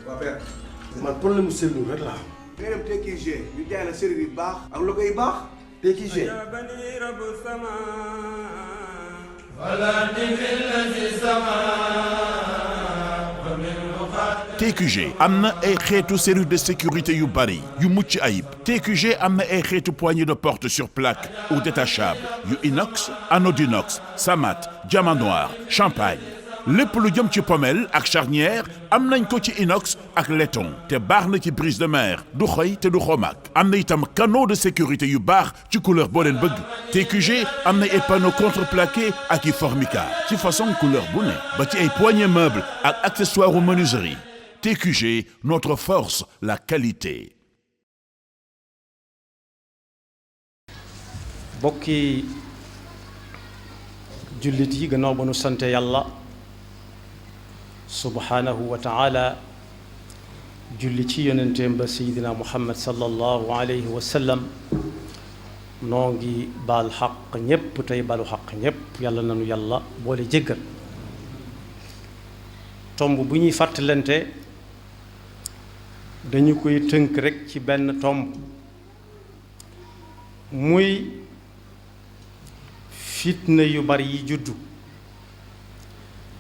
waa père. man problème mu sëriñ rek laa am. nga dem TQG ñu jaay la sëriñ yi baax ak logo yi baax. TQG. TQG am na ay xeetu serrure de sécurité yu bari yu mucc ayib. TQG am na ay xeetu poignée de porte sur plaque ou détachable yu inox, anodinox, samat, diamant noir, champagne. lépp lu jëm ci pommelle ak charnière am nañ ko ci inox ak laiton te baax na ci brise de mer du xoy te du xomaag. am na itam canaux de sécurité yu baax ci couleur boo leen bëgg. TQG am na ay panneaux contreplaqué ak i formica ci façon couleur bu ne ba ci ay poignées meubles ak accessoires u menuiserie. TQG, notre force, la qualité. bokki jullit yi gannaaw ba nu sante yàlla subhanahu wa taala julli ci yonenteem ba sayidina muhammad sallallahu alayhi wa sallam noo ngi baal xaq ñépp tey balu xaq ñépp yàlla nanu yàlla boole jéggal tomb bu ñuy fàttalante dañu koy tënk rekk ci benn tomb muy fitna yu bari yi juddu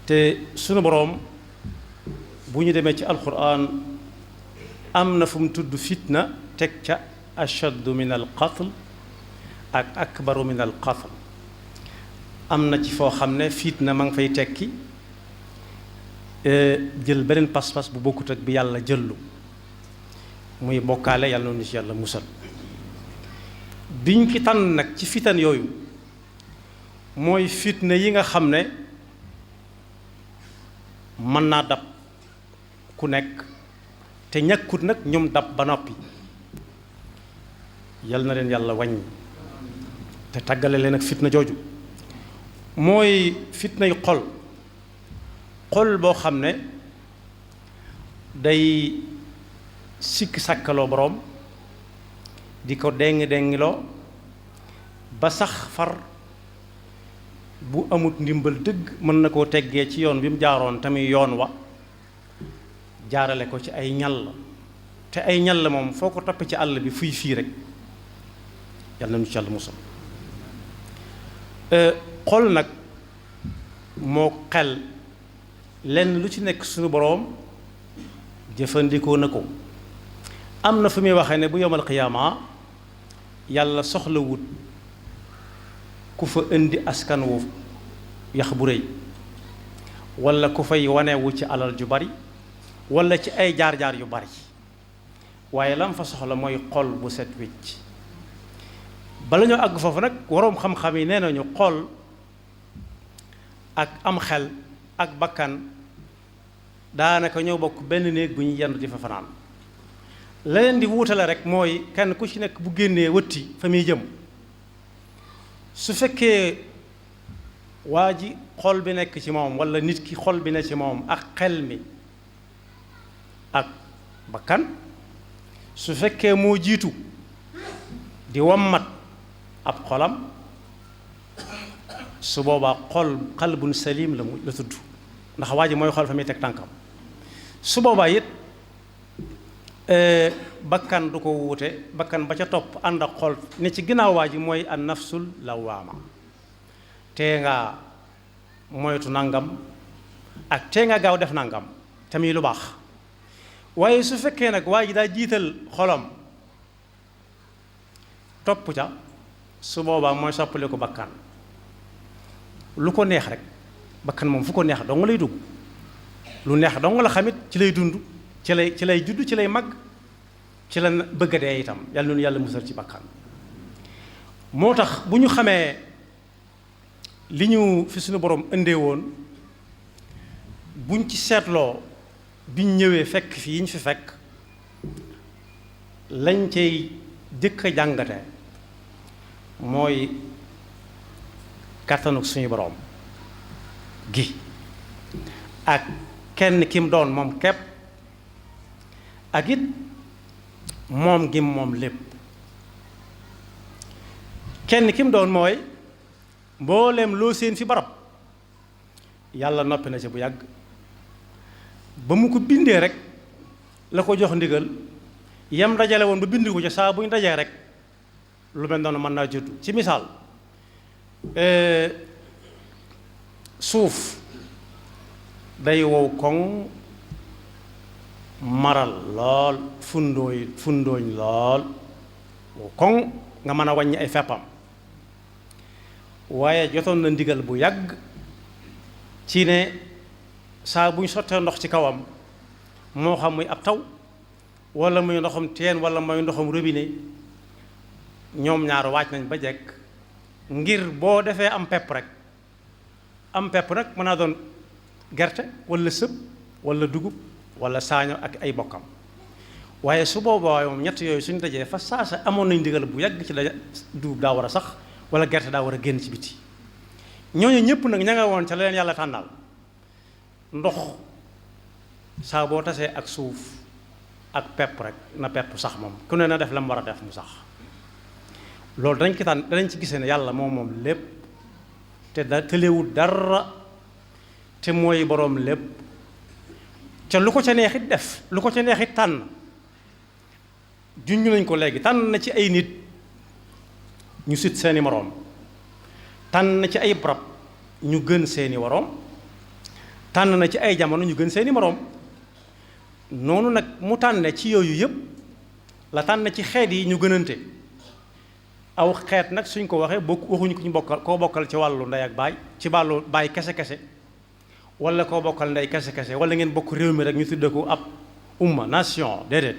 te sunu boroom bu ñu demee ci alquran am na fu mu tudd fitna teg ca ashaddu min al qatl ak akbaru min al qatl am na ci foo xam ne fitna ma ngi fay tekki jël beneen pas-pas bu bokkut ak bi yàlla jëllu muy bokkaale yàlla noonu ci yàlla musal biñ ki tànn nag ci fitan yooyu mooy fitna yi nga xam ne mën naa dab ku nekk te ñàkkut nag ñoom dab ba noppi yal na leen yàlla wàññi te tàggale leen ak fitna jooju mooy fitna yu xol boo xam ne day sikk sàkkaloo boroom di ko déng-déngiloo ba sax far bu amut ndimbal dëgg mën na koo teggee ci yoon bi mu jaaroon tamit yoon wa jaarale ko ci ay ñal te ay ñal moom foo ko topp ci àll bi fuy fii rek yàlla nañu ci yàlla musal xol nag moo xel lenn lu ci nekk suñu boroom jëfandikoo na ko am na fu muy waxee ne bu yomal xiyaama yàlla soxlawut ku fa indi askan wu yax bu rëy walla ku fay wanewu ci alal ju bari walla ci ay jaar-jaar yu bari waaye lam fa soxla mooy xol bu set wicc bala ñoo àgg foofu nag waroom xam-xam yi nee nañu xol ak am xel ak bakkan daanaka ñoo bokk benn néeg bu ñuy yendu di fa fanaan la leen di wuutale rek mooy kenn ku ci nekk bu génnee wëtti fa muy jëm su fekkee waa ji xol bi nekk ci moom walla nit ki xol bi ne ci moom ak xel mi ak bakkan su fekkee moo jiitu di wammat ab xolam su boobaa qalbun salim la tudd ndax waa ji mooy xol fa muy teg tànkam su boobaa it bakkan du ko wuute bakkan ba ca topp ànd ak xol ne ci ginnaaw waa ji mooy an nafsul lawaama tee nga moytu nangam ak tee nga gaaw def nangam tamit lu baax waaye su fekkee nag waa ji daa jiital xolam topp ca su boobaa mooy soppali ko bakkan lu ko neex rek bakkan moom fu ko neex dong lay dugg lu neex dong la xamit ci lay dund ci lay judd ci lay mag ci la bëgg a dee itam yàlla noonu yàlla musal ci bakkan moo tax bu ñu xamee li ñu fi suñu borom indee woon buñ ci seetloo biñ ñëwee fekk fi yi ñu fi fekk lañ cay jëkk a jàngate mooy kàttanuk suñu borom gi ak kenn kim doon moom képp ak it moom gi moom lépp kenn kim doon mooy mboolem loo seen fi barab yàlla noppi na ci bu yàgg ba mu ko bindee rek la ko jox ndigal yam dajale woon ba bind ko ci saa bu ñu dajee rek lu mel noonu mën naa juddu. ci misaal suuf day wow koŋ maral lool fundooñ lool wow koŋ nga mën a wàññi ay feppam, waaye jotoon na ndigal bu yàgg ci ne saa bu ñu sottee ndox ci kawam moo xam muy ab taw wala muy ndoxum teen wala muy ndoxum robinet, ñoom ñaar waaj nañ ba jekk ngir boo defee am pepp rek, am pepp nag mën naa doon gerte wala sëb wala dugub wala saaño ak ay bokkam, waaye su boobaa moom ñett yooyu suñu dajee fa saasa amoon nañ ndigal bu yàgg ci la dugub daa war a sax wala gerte daa war a génn ci biti. ñooñu ñëpp nag ña nga woon ca la leen yàlla tànnal ndox saa boo tasee ak suuf ak pepp rek na pepp sax moom ku ne na def la mu war a def mu sax. loolu danañ ci gisee ne yàlla moom lépp te tëlewul dara te mooy boroom lépp te lu ko ca neexit def, lu ko ca neexit tànn. junj nañ ko léegi, tànn na ci ay nit ñu sut seeni moroom, tànn na ci ay barab ñu gën seeni moroom, tànn na ci ay jamono ñu gën seeni moroom. noonu nag mu tànne ci yooyu yëpp la tànn ci xeet yi ñu gënante. aw xeet nag suñ ko waxee waxuñu ko ñu bokkal koo bokkal ci wàllu ndey ak baay, ci wàllu baay kese-kese wala koo bokkal ndey kese-kese wala ngeen bokk réew mi rek ñu tudde ko ab umma nation, déedéet.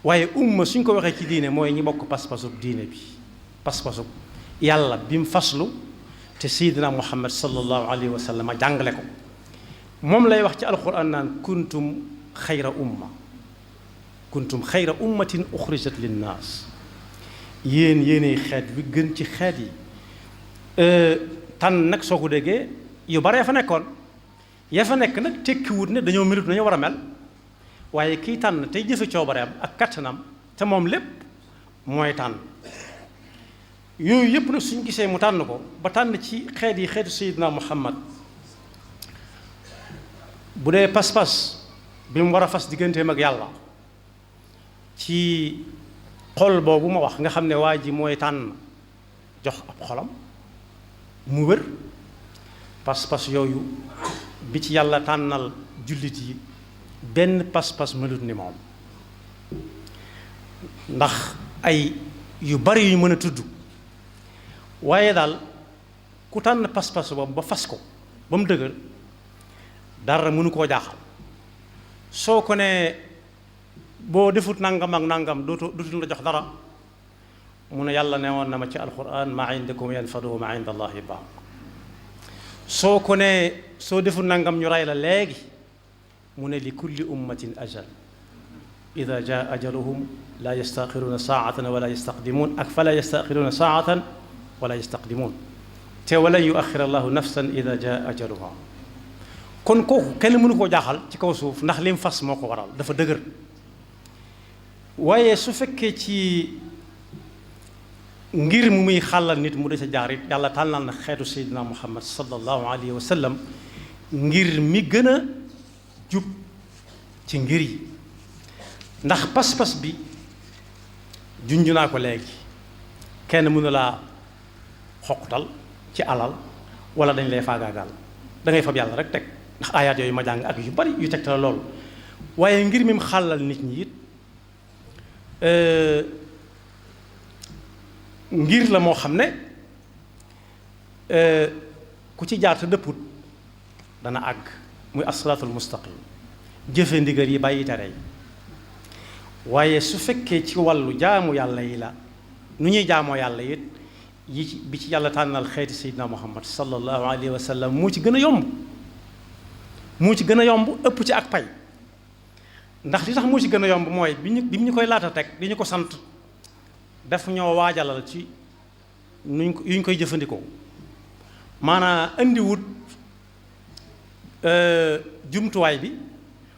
waaye umma suñ ko waxee ci diine mooy ñi bokk pas-pasub diine bi, pas-pasub yàlla bi mu faslu te sayyidina Muhammad sallallahu alayhi wa sallam jàngale ko. moom lay wax ci alquran naan kuntum xayra ummatin uxrijat linnaas, yéenay xeet bi gën ci xeet yi. tànn nag soo ko déggee yu bare fa nekkoon, ya fa nekk nag tekkiwut ne dañoo melut nañu war a mel, waaye kiy tànn tey jëfe coobareem ak kattanam te moom lépp mooy tànn. yooyu yëpp nag suñ gisee mu tànn ko ba tànn ci xeet yi xeetu sayyidina Muhammad, bu dee pas-pas bi mu war a fas digganteem ak yàlla ci xol boobu ma wax nga xam ne waa ji mooy tànn jox ab xolam mu wër, pas-pas yooyu bi ci yàlla tànnal jullit yi benn pas-pas melut ni moom. ndax ay yu bari yu mën a tudd, waaye daal ku tànn pas-pas boobu ba fas ko ba mu dëgër dara mënu koo jaaxal. soo ko ne boo defut nangam ak nangam dootul la jox dara, mu ne yàlla ne woon na ma ci alquran maa indakum yanfadu wa maa inda allahi baaq. soo ko ne soo defut nangam ñu rey la léegi, mu ne li kulli ummatin ajal ida jaa ajaluhum la yastaxiruuna saatan wala yastaqdimuun ak fala yastaxiruuna saatan wala yastaqdimuun te walan yuaxir allahu nafsan ida jaa ajaluha. kon kooku kenn mënu koo jaaxal ci kaw suuf ndax lim fas moo ko waral, dafa dëgër. waaye su fekkee ci ngir mu muy xàllal nit mu de sa jaar it yàlla tànnal na xeetu sayyidina Muhammad sallallahu alayhi wa sallam ngir mi gën a jub ci ngir yi. ndax pas-pas bi junj naa ko léegi, kenn mënu laa xoqtal ci alal wala dañ lay faagaagal, da ngay fab yàlla rek teg, ndax aayaat yooyu ma jàng ak yu bari yu tegtal loolu. waaye ngir mi mu xàllal nit ñi it ngir la moo xam ne ku ci jaar te dëpput dana àgg, muy as-siraatul mustaqim, jëfe ndigal yi bàyyi tere yi. waaye su fekkee ci wàllu jaamu yàlla yi la, nu ñuy jaamoo yàlla it yi bi ci yàlla tànnal xeeti sayyidina Muhammad sallallahu alayhi wa sallam moo ci gën a yomb, ëpp ci ak pay. ndax li tax moo ci gën a yomb mooy bi ñu koy laata teg di ñu ko sant daf ñoo waajalal ci yuñ koy jëfandikoo. maanaam indiwut jumtuwaay bi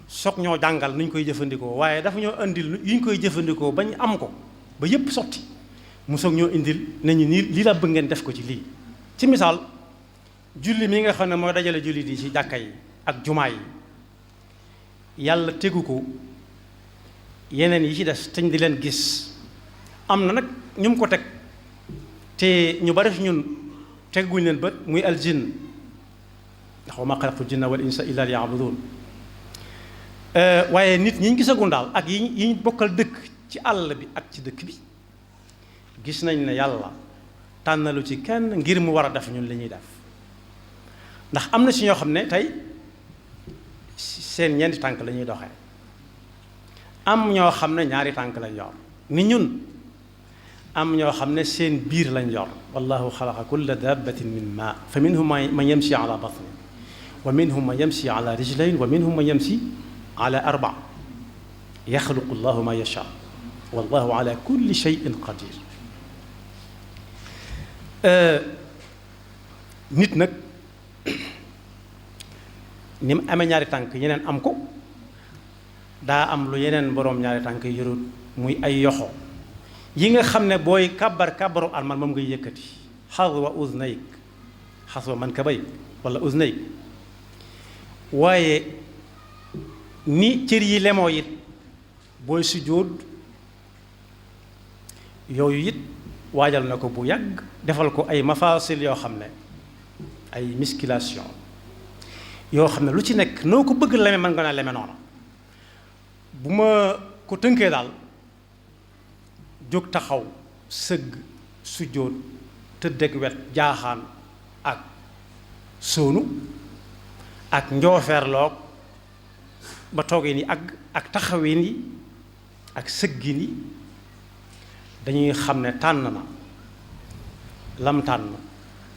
soog ñoo jàngal nuñ koy jëfandikoo, waaye dafa ñoo indil yuñ koy jëfandikoo bañ am ko ba yépp sotti mu soog ñoo indil nañu nii lii la bëgg ngeen def ko ci lii. ci misaal julli mi nga xam ne mooy dajale julli di ci jàkka yi ak jumaa yi, yàlla tegu ko yeneen yi ci des teñ di leen gis. am na nag ñu mu ko teg te ñu bari fi ñun tegguñ leen bët muy aljinn ndax wa maa xalaqtu jinna wal insa illa liya'budun waaye nit ñi ñu gisagun daal ak yi ñu bokkal dëkk ci àll bi ak ci dëkk bi gis nañ ne yàlla tànnalu ci kenn ngir mu war a def ñun li ñuy def ndax am na ci ñoo xam ne tey seen ñeenti tànk la ñuy doxee am ñoo xam ne ñaari tànk lañ yor ni ñun am ñoo xam ne seen biir lañ yor wallahu xalaqa kulla dabbatin min ma fa minhum man yamshi ala batni wa minhum man yamshi ala rijlayn wa minhum man yamshi ala arba yaxluqu llahu ma yasha wallahu ala kulli shay'in qadir nit nag ni mu amee ñaari tànk yeneen am ko daa am lu yeneen boroom ñaari tànk yorut muy ay yoxo yi nga xam ne booy kàbbaru almal moom ngay yëkkati xaswa uznayk xaswa mankabayk wala uznayk waaye ni cër yi lemoo it booy sujjóot yooyu it waajal na ko bu yàgg defal ko ay mafasil yoo xam ne ay musculation yoo xam ne lu ci nekk noo ko bëgg leme mën nga naa leme noonu bu ma ko tënkee daal jóg taxaw sëgg sujjóot tëdd ak wet jaaxaan ak sóonu ak njoofeerloog ba toogee ni ak taxawee ni ak sëggi ni dañuy xam ne tànn na lam tànn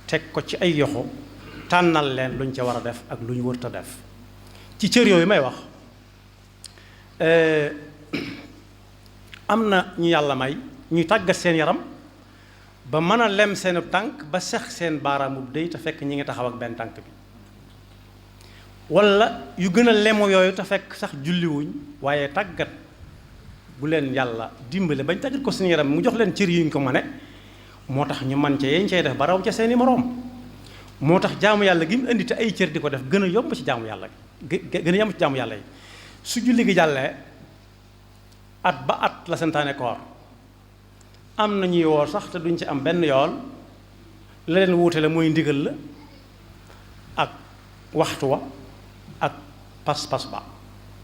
teg ko ci ay yoxo tànnal leen luñ ca war a def ak lu ñu wërta def ci cër yooyu may wax am na ñu yàlla may ñuy tàggat seen yaram ba mën a lem seen tànk ba sex seen baaraamu dey te fekk ñi ngi taxaw ak benn tànk bi walla yu gën a lemu yooyu te fekk sax julliwuñ waaye tàggat bu leen yàlla dimbale bañ tàggat ko seen yaram mu jox leen cër yuñ ko mane moo tax ñu man ca yeñ cay def ba raw ca seeni moroom moo tax jaamu yàlla gi mu indi te ay cër di ko def gën a yomb ci jaamu yàlla gën a yomb ci jaamu yàlla yi su julli gi jàllee at ba at la santaane koor am na ñuy woor sax te duñ ci am benn yool la leen wuutale mooy ndigal la ak waxtu wa ak pas-pas ba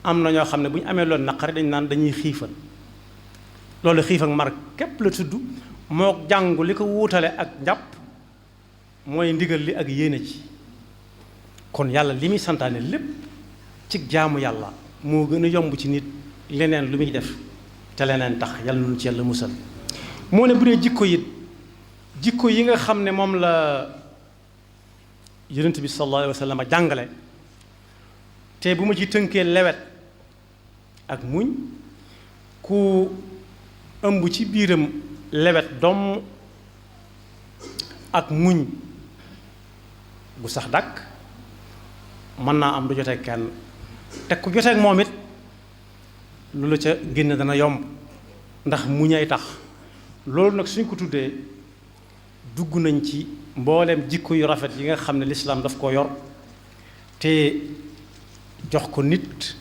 am na ñoo xam ne bu ñu amee loolu naqari dañ naan dañuy xiifal loolu xiif ak mar képp la tudd moo jàngu li ko wuutale ak njàpp mooy ndigal li ak yéene ci kon yàlla li muy santaane lépp ci jaamu yàlla moo gën a yomb ci nit leneen lu muy def te leneen tax yàlla nu ci yàlla musal moo ne bu dee jikko yi nga xam ne moom la yonent bi sallallahu alayhi wa sallam jàngale te bu ma ci tënkee lewet ak muñ ku ëmb ci biiram lewet doom ak muñ gu sax dàkk mën naa am du jotee kenn te ku jotee ak moom it lu la ca génn dana yomb ndax muñay tax loolu nag suñ ko tuddee dugg nañ ci mbooleem jikko yu rafet yi nga xam ne lislaam daf ko yor te jox ko nit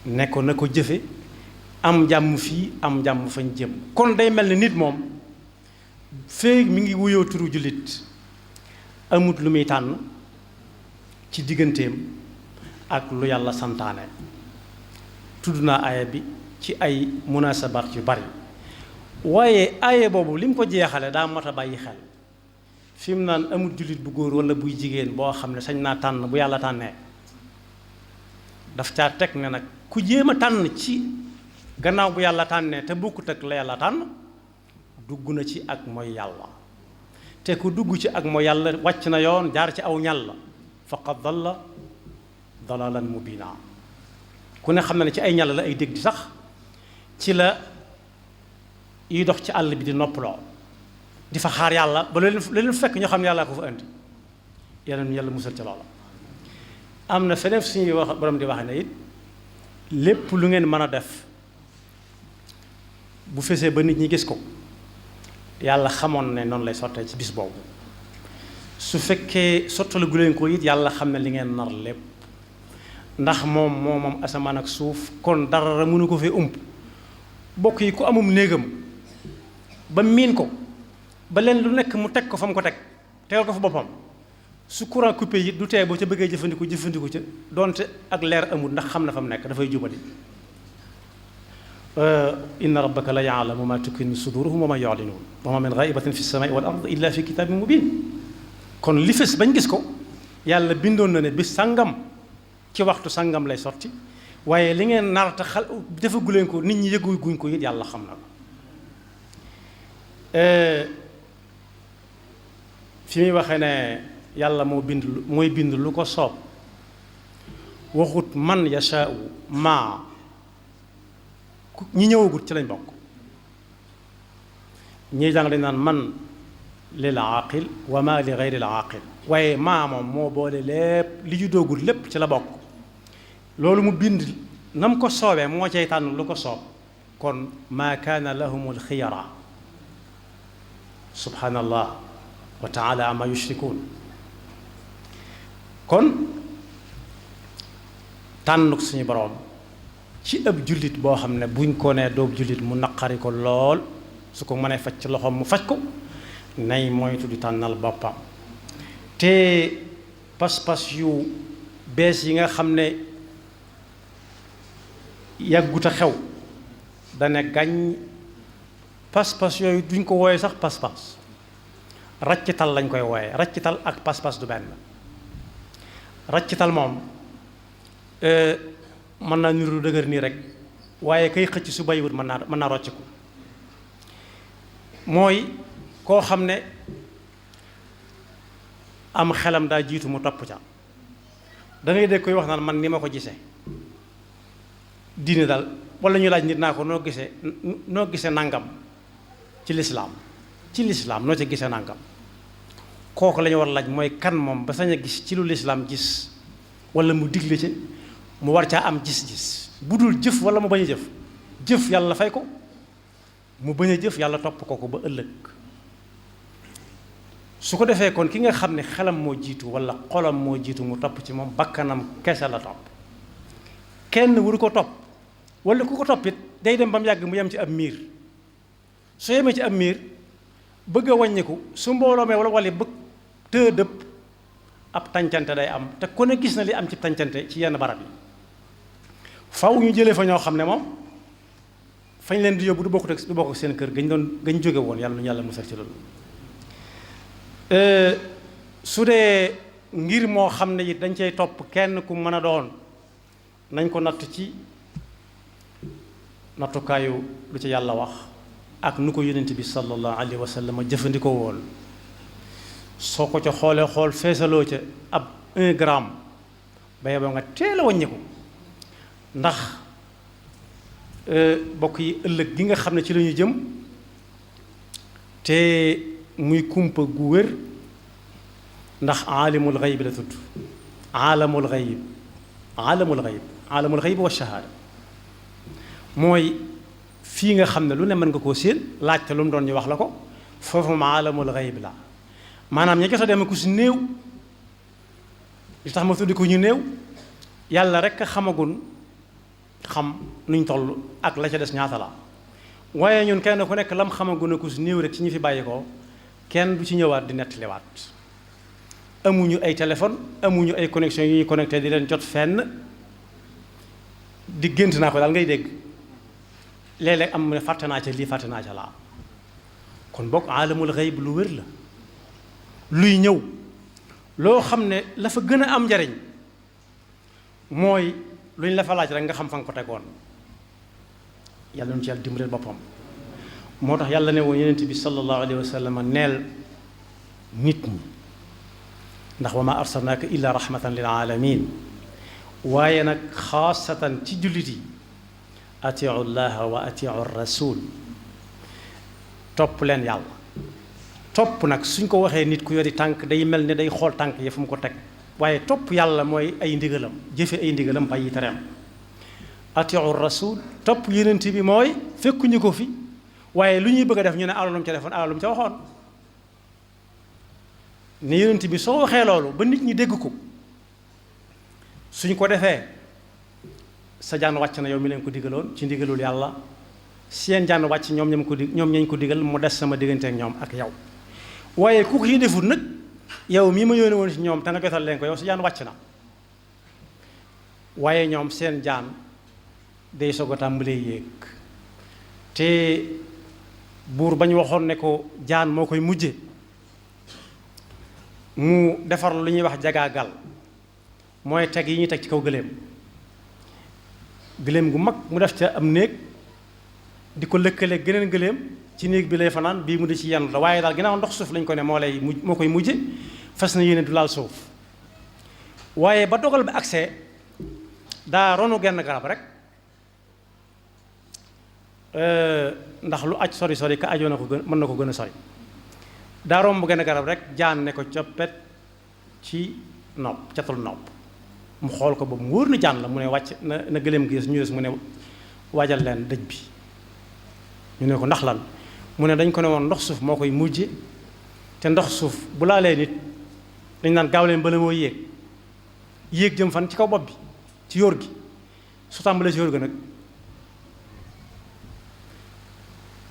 ne ko na ko jëfe am jàmm fii am jàmm fañ jëm kon day mel ni nit moom feek mi ngi wuyoo turu jullit amut lu muy tànn ci digganteem ak lu yàlla santaane tudd naa aaya bi ci ay munasabaat yu bari waaye aaya boobu li mu ko jeexale daa mat a bàyyi xel fi mu naan amut jullit bu góor wala buy jigéen boo xam ne sañ naa tànn bu yàlla tànnee daf caa teg ne nag ku jéem a tànn ci gannaaw bu yàlla tànnee te bokkut ak la yàlla tànn dugg na ci ak mooy yàlla te ku dugg ci ak mooy yàlla wàcc na yoon jaar ci aw ñal la faqad dalla dalalan mubina ku ne xam na ne ci ay ñal la ay dégg di sax ci la yi dox ci àll bi di noppaloo di fa xaar yàlla ba leen fekk ñoo xam ne yàllaa ko fa indi yàlla musal ci loola am na feneen suñuy wax borom di waxe ne it lépp lu ngeen mën a def bu fesee ba nit ñi gis ko yàlla xamoon ne noonu lay sottee ci bis boobu su fekkee sottalu gu leen ko it yàlla xam ne li ngeen nar lépp ndax moom asamaan ak suuf kon dara mënu ko fee ump bokk yi ku amum néegam ba miin ko ba leen lu nekk mu teg ko fa mu ko teg tegal ko fa boppam su courant coupé yi du tee boo ca bëggee jëfandiku ca donte ak leer amul ndax xam na fa mu nekk dafay jubali inna rabbaka la yaalamu ma tukinnu suduruhum wa ma yu'linun wa ma min ghaibatin fi samai wal ard illa fi kitabin mubin kon li fës bañ gis ko yàlla bindoon na ne bis sàngam ci waxtu sàngam lay sotti waaye li ngeen narta xal defagu leen ko nit ñi yëgu guñ ko it yàlla xam na ko fi muy waxee ne yàlla mooy bind lu ko soob waxut man yashaa'u maa ñi ñëwagut ci lañ bokk ñii jàng dañ naan man lil aaqil wa ma li gayril aaqil waaye maa moom moo boole lépp li ju doogul lépp ci la bokk loolu mu bind nam ko soobee moo cay tànn lu ko soob kon maa kaana lahumul xiyara subhanallah wa taala amma yushrikuun kon tànnuk suñu boroom ci ab jullit boo xam ne buñ ko nee doob jullit mu naqari ko lool su ko mënee faj ci loxoom mu faj ko nay moytu di tànnal boppam te pas-pas yu bees yi nga xam ne yàggut a xew dane gàññ pas-pas yooyu duñ ko wooye sax pas-pas raccital lañ koy wooye raccital ak pas-pas du benn raccital moom mën naa niru dëgër nii rek waaye kay xëcc su bayiwut mën naa rocciku mooy koo xam ne am xelam daa jiitu mu topp ca da ngay dégg koy wax naan man ni ma ko gisee diine daal wala ñu laaj nit naa ko noo gisee nangam ci lislaam noo ca gisee nangam kooku la ñu war a laaj mooy kan moom ba sañ a gis ci lu lislaam gis wala mu digle ci mu war caa am gis-gis bu dul jëf wala mu bañ a jëf yàlla fay ko mu bañ a jëf yàlla topp ko ba ëllëg su ko defee kon ki nga xam ne xelam moo jiitu wala xolam moo jiitu mu topp ci moom bakkanam kese la topp kenn waru ko topp wala ku ko toppit day dem ba mu yàgg mu yem ci ab miir su yemee ci ab miir bëgg a wàññiku su mbooloo mee wala bëgg të dëpp ab tàncante day am te ku ne gis na li am ci tàncante ci yenn barab yi faw ñu jëlee fa ñoo xam ne moom fañ leen di yóbbu du bokk ak seen kër gañ jóge woon yàlla nu yàlla musal ci loolu su dee ngir moo xam ne it dañ cay topp kenn ku mën a doon nañ ko natt ci nattukaayu lu ci yàlla wax ak nu ko yonent bi sallallahu alayhi wa sallam jëfandikoo woon soo ko ca xoolee xool feesaloo ca ab 1 gramme ba yeboo nga teel a wàññiku ndax bokk yi ëllëg gi nga xam ne ci la ñu jëm te muy kumpa gu wér ndax aalimul xayb la tudd aalamul xayb wa shahaada mooy fii nga xam ne lu ne mën nga koo séen laajte lu mu doon ñu wax la ko foofu moom aalamul xayb la maanaam ña jot a dem ku si néew li tax ma tuddi ko ñu néew yàlla rek a xamagun xam nuñ toll ak la ca des ñaata la waaye ñun kenn ku nekk lam xamagun a ku si néew rek ci ñu fi bàyyi ko kenn du ci ñëwaat di nettaliwaat amuñu ay téléphone amuñu ay connexion yu ñuy connecté di leen jot fenn di gént naa ko daal ngay dégg léeg-léeg am ne fàtte naa ca lii fàtte naa ca laa kon bokk aalamul xayb lu wér la luy ñëw loo xam ne la fa gën a am njariñ mooy luñ la fa laaj rek nga xam fa nga ko tegoon yàlla nu ci yàlla dimbaleel boppam moo tax yàlla ne woon yonent bi sallallahu alayhi wa sallam neel nit ñi ndax wa ma arsalnaaka illa rahmatan lil alamin waaye nag xaasatan ci jullit yi atiu llaha wa atiu rasul topp leen yàlla topp nag suñ ko waxee nit ku yori tànk day mel ne day xool tànk yi fu mu ko teg waaye topp yàlla mooy ay ndigalam jëfe ay ndigalam bàyyi tereem atiu rasul topp yonent bi mooy fekkuñu ko fi waaye lu ñuy bëgg a def ñu ne alalum ca defoon alalum ca waxoon ne yonent bi soo waxee loolu ba nit ñi dégg ko suñ ko defee sa jaan wàcc na yow mi leen ko digaloon ci ndigalul yàlla seen jaan wàcc ñoom ñañ ko digal mu des sama diggante ak ñoom ak yow waaye ku ko yi defut nag yow mii ma yónni woon ci ñoom te nga jotal leen ko yow sa jaan wàcc na waaye ñoom seen jaan day soog a tàmbalee yéeg te buur ba ñu waxoon ne ko jaan moo koy mujje mu defar lu ñuy wax jagaagal mooy teg yi ñuy teg ci kaw gëléem gu mag mu def ca am néeg di ko lëkkale geneen gëléem ci néeg bi lay fanaan bii mu di ci yenn la waaye daal ginnaaw ndox suuf lañ ko ne moo koy mujje fas na yéene du laal suuf waaye ba dogal bi accès daa ronu genn garab rek ndax lu aj sori sori ka ajoo na ko gën mën na ko gën a sori daa romb genn garab rek jaan ne ko coppet ci nopp catul nopp mu xool ko ba mu wóor na jaan la mu ne wàcc na gëléem gis ñu des mu ne waajal leen dëj bi ñu ne ko ndax lan mu ne dañ ko ne woon ndox suuf moo koy mujje te ndox suuf bu laalee nit dañ naan gaaw leen bala moo yéeg jëm fan ci kaw bopp bi ci yóor gi su tàmbalee ci yóor gi nag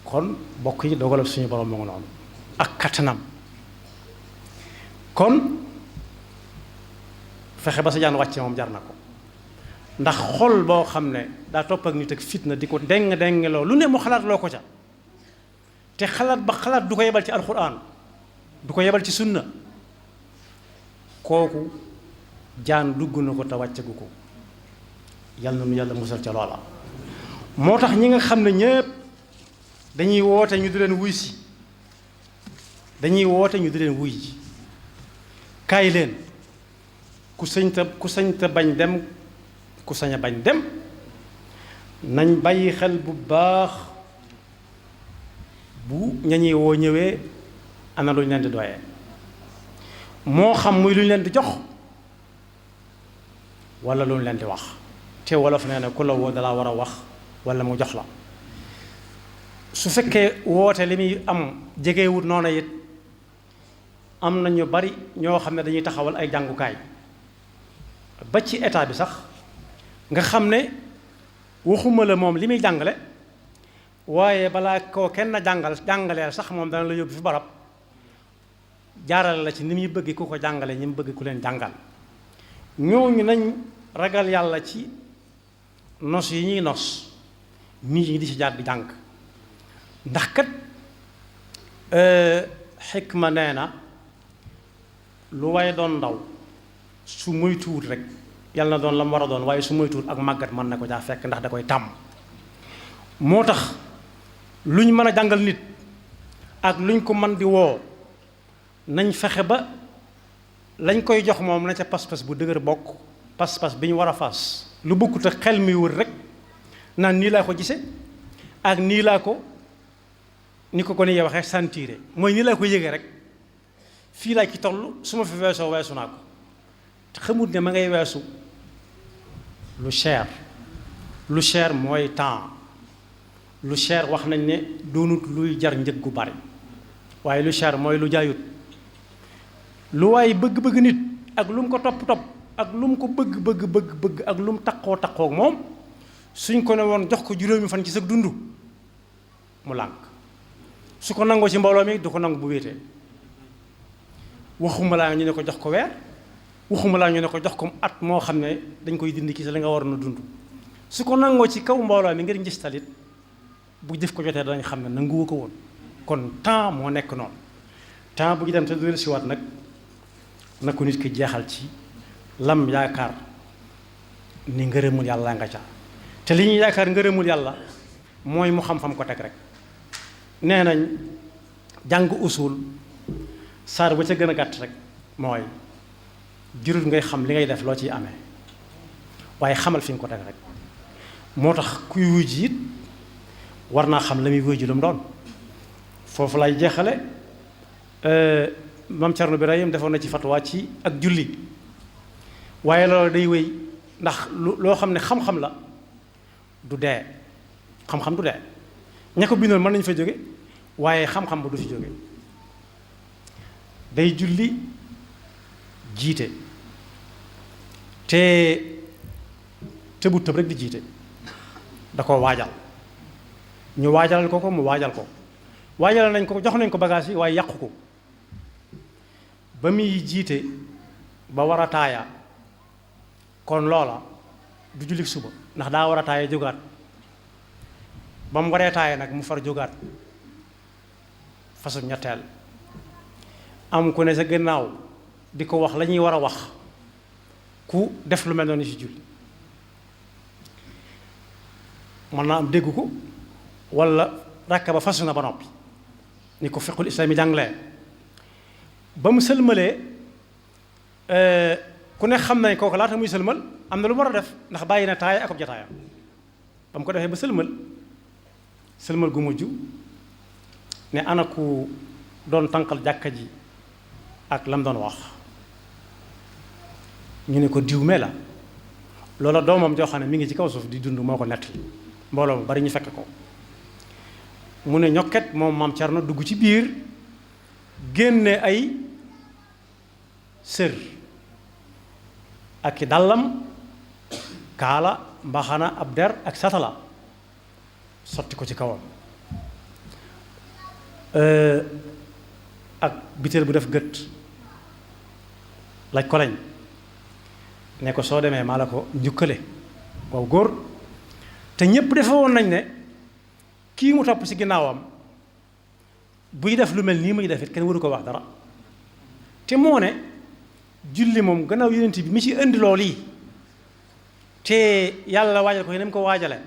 kon bokk yi dogalal suñu borom moo ngi noonu ak kattanam kon fexe ba sa jaan wàcce moom jar na ko ndax xol boo xam ne daa topp ak nit ak fitna di ko deng loo lu ne mu xalaat loo ko ca te xalaat ba xalaat du ko yebal ci alxuraan du ko yebal ci sunna kooku jaan dugg na ko te wàccagu ko yal na nu yàlla musal ca loola moo tax ñi nga xam ne ñépp dañuy woote ñu di leen wuy si dañuy woote ñu di leen wuy ji kaay leen ku sañ ta bañ dem ku sañ a bañ dem nañ bàyyi xel bu baax bu ñañuy woo ñëwee ana lu ñu leen di doyee moo xam muy lu ñu leen di jox wala lu ñu leen di wax te wolof nee na ku la woo dalaa war a wax wala mu jox la su fekkee woote li muy am jegewut noonu it am na ñu bari ñoo xam ne dañuy taxawal ay jàngukaay ba ci état bi sax nga xam ne waxuma la moom li muy jàngale waaye balaa koo kenn jàngaleel sax moom dana la yóbbu fi barab jaarale la ci ni muy bëgg ku ko jàngale ñi mu bëgg ku leen jàngal ñooñu nañ ragal yàlla ci nos yi ñuy nos nit ñi di ci jaar di jàng ndax kat xikma nee na lu waaye doon ndaw su moytuwut rek yàlla na doon la mu war a doon waaye su moytuwut ak màggat mën na ko caa fekk ndax da koy tàmm moo tax luñ mën a jàngal nit ak luñ ko mën di woo nañ fexe ba lañ koy jox moom na ca pas-pas bu dëgër bokk pas-pas bi ñu war a fas lu bokkut ak xel mi wër rek naan nii laa ko gise ak nii laa ko ni ko ni waxee sentiré mooy nii laa ko yëgee rek fii laa ci toll su ma fi weesoo weesu naa ko te xamut ne ma ngay weesu lu cher mooy temps lu cher wax nañ ne doonut luy jar njëg gu bari waaye lu cher mooy lu jaayut lu waaye bëgg-bëgg nit ak lu mu ko topp ak lu mu ko bëgg ak lu mu taqoo moom suñ ko ne woon jox ko juróomi fan ci sa dund mu lànk su ko nangoo ci mbooloo mi du ko nangu bu wéetee waxuma laa ñu ne ko jox ko weer waxuma laa ñu ne ko jox ko at moo xam ne dañ koy dindi ki sa la nga waroon a dund su ko nangoo ci kaw mbooloo mi ngir ngis talit bu jëf ko jotee dañ xam ne nanguwu ko woon kon temps moo nekk noonu temps bu ñu dem te du siwaat nag na ko nit ki jeexal ci lam yaakaar ni ngërëmul yàlla nga ca te li ñuy yaakaar ngërëmul yàlla mooy mu xam fam ko teg rek nee nañ jàng usul saar ba ca gën a gàtt rek mooy jurut ngay xam li ngay def loo ciy amee waaye xamal fi nga ko teg rek moo tax kuy wuy ji it war naa xam la muy wuy ji lu mu doon foofu lay jeexale Maam Cerno Birahim defoon na ci fatwa ci ak julli waaye loolu day wéy ndax loo xam ne xam-xam la du dee xam-xam du dee ña ko bindoon mën nañu fa jóge waaye xam-xam ba du fi jóge day julli jiite te tëbu tëb rek di jiite da ko waajal ñu waajalal ko mu waajal ko waajalal nañ ko jox nañ ko bagage yi waaye yàqu ko ba muy jiite ba war a taaya kon loola du julli suba ndax daa war a taaya jógaat ba mu waree taaya nag mu far jógaat façon ñetteel am ku ne sa gannaaw di ko wax la ñuy war a wax ku def lu mel noonu ci julli mën naa am dégg ko walla rakka ba fasu na ba noppi ni ko fiqul islaam yi jànglee ba mu sëlmalee ku ne xam nañ kooku laata muy sëlmal am na lu mu war a def ndax bàyyi na taaya ak ab jataayam ba mu ko defee ba sëlmal gu mujj ne ana ku doon tànqal jàkka ji ak lam doon wax ñu ne ko diw mee la loola doomam joo xam ne mi ngi ci kaw suuf di dund moo ko nettali mbooloo mu bari ñu fekk ko mu ne ñokket moom maam Cerno dugg ci biir génne ay sër ak i dàllam kaala mbaxana ab der ak satala sotti ko ci kawam ak biteel bu def gët laj ko lañ ne ko soo demee maa la ko njukkale waaw góor te ñépp defe woon nañ ne kii mu topp ci ginnaawam buy def lu mel nii muy def it kenn waru ko wax dara te moo ne julli moom gannaaw yonent bi mi ci indi lool yi te yàlla waajal ko yi ne mu ko waajale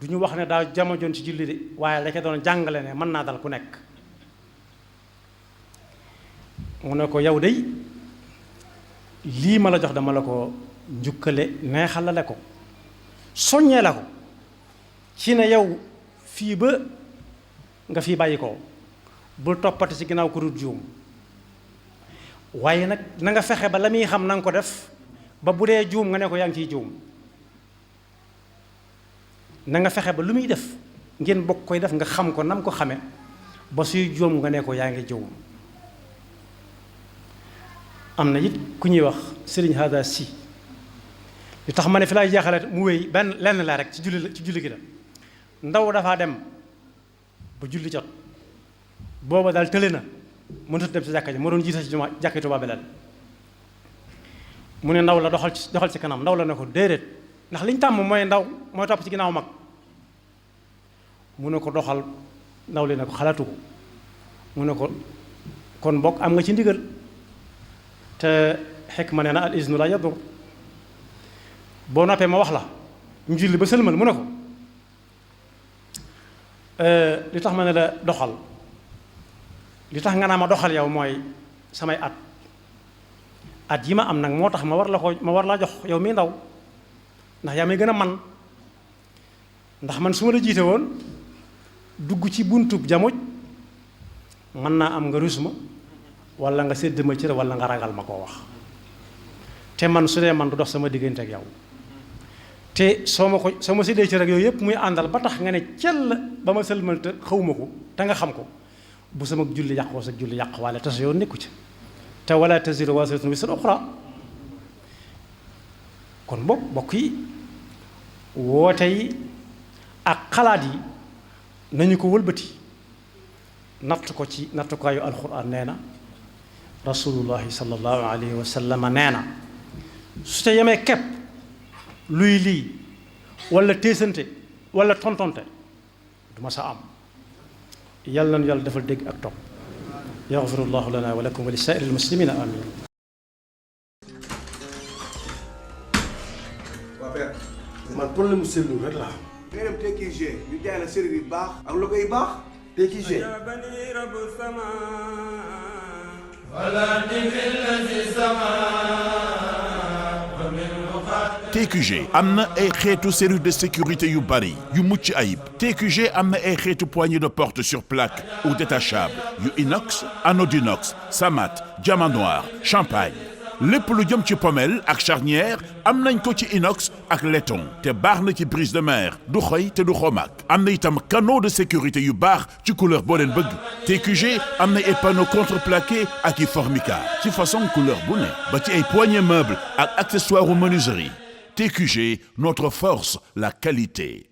du ñu wax ne daa jamojoon ci julli de waaye la ca doon jàngale ne mën naa dal ku nekk mu ne ko yow dey lii ma la jox dama la ko njukkale neexalale ko soññee la ko ci ne yow fii ba nga fii bàyyi ko bul toppati ci ginnaaw ko dul juum waaye nag na nga fexe ba la muy xam na nga ko def ba bu dee juum nga ne ko yaa ngi ciy juum na nga fexe ba lu muy def ngeen bokk koy def nga xam ko nam ko xame ba suy juum nga ne ko yaa ngi juum am na it ku ñuy wax Sëriñ Hada Si li tax ma ne fi laay jeexale mu wéy benn lenn la rek ci julli gi la ndaw dafaa dem ba julli jot booba daal tële na mënut a dem ci jàkka ji moo doon jiite ci jumaa jàkka Tuubaa Belel mu ne ndaw la doxal ci kanam ndaw la ne ko déedéet ndax liñ tàmm mooy ndaw mooy topp ci ginnaaw mag mu ne ko doxal ndaw li ne ko xalaatu ko mu ne ko kon bokk am nga ci ndigal te xikma nee na al iznu la yadur boo noppee ma wax la ñu julli ba sëlmal mu ne ko li tax ma ne la doxal li tax nga naa ma doxal yow mooy samay at yi ma am nag moo tax ma war laa jox yow mi ndaw ndax yaa may gën a man ndax man su ma la jiite woon dugg ci buntub jamuj mën naa am nga rus ma walla nga sédd ma cër walla nga ragal ma koo wax te man su dee man du dox sama diggante ak yow te soo ma séddee cër ak yooyu yëpp muy àndal ba tax nga ne cell ba ma sëlmal te xawma ko te nga xam ko bu sama julli yàqoo sa julli yàq waale te sa yoon nekku ci te wala taziru waziratun wizra uxra kon bokk yi woote yi ak xalaat yi nañu ko wëlbati natt ko ci nattukaayu alxuraan nee na rasulullahi sallallahu alayhi wa sallam nee na su te yemee kepp luy lii wala téesante wala tontonte du ma sa am yàlla nañu yàlla defal dégg ak topp yaxfirullahu lana wa lakum wa li saa'iril muslimina amin man problème mu seetlu rek laa am. ngay dem TQG ñu jaay la série yu baax ak logo yu baax. TQG. TQG am na ay xeetu serrure de sécurité yu bari yu mucc ayib TQG am na ay xeetu poignée de porte sur plaque ou détachable yu inox anodinox samat diamant noir champagne lépp lu jëm ci pommelle ak charnière am nañ ko ci inox ak laiton te baax na ci brise de mer du xoy te du xomaak am na itam canaux de sécurité yu baax ci couleur boo leen bëgg TQG am na ay panneaux contreplaqué ak i formica ci façon couleur bu ne ba ci ay poignées meubles ak accessoires menuiserie TQG, notre force, la qualité.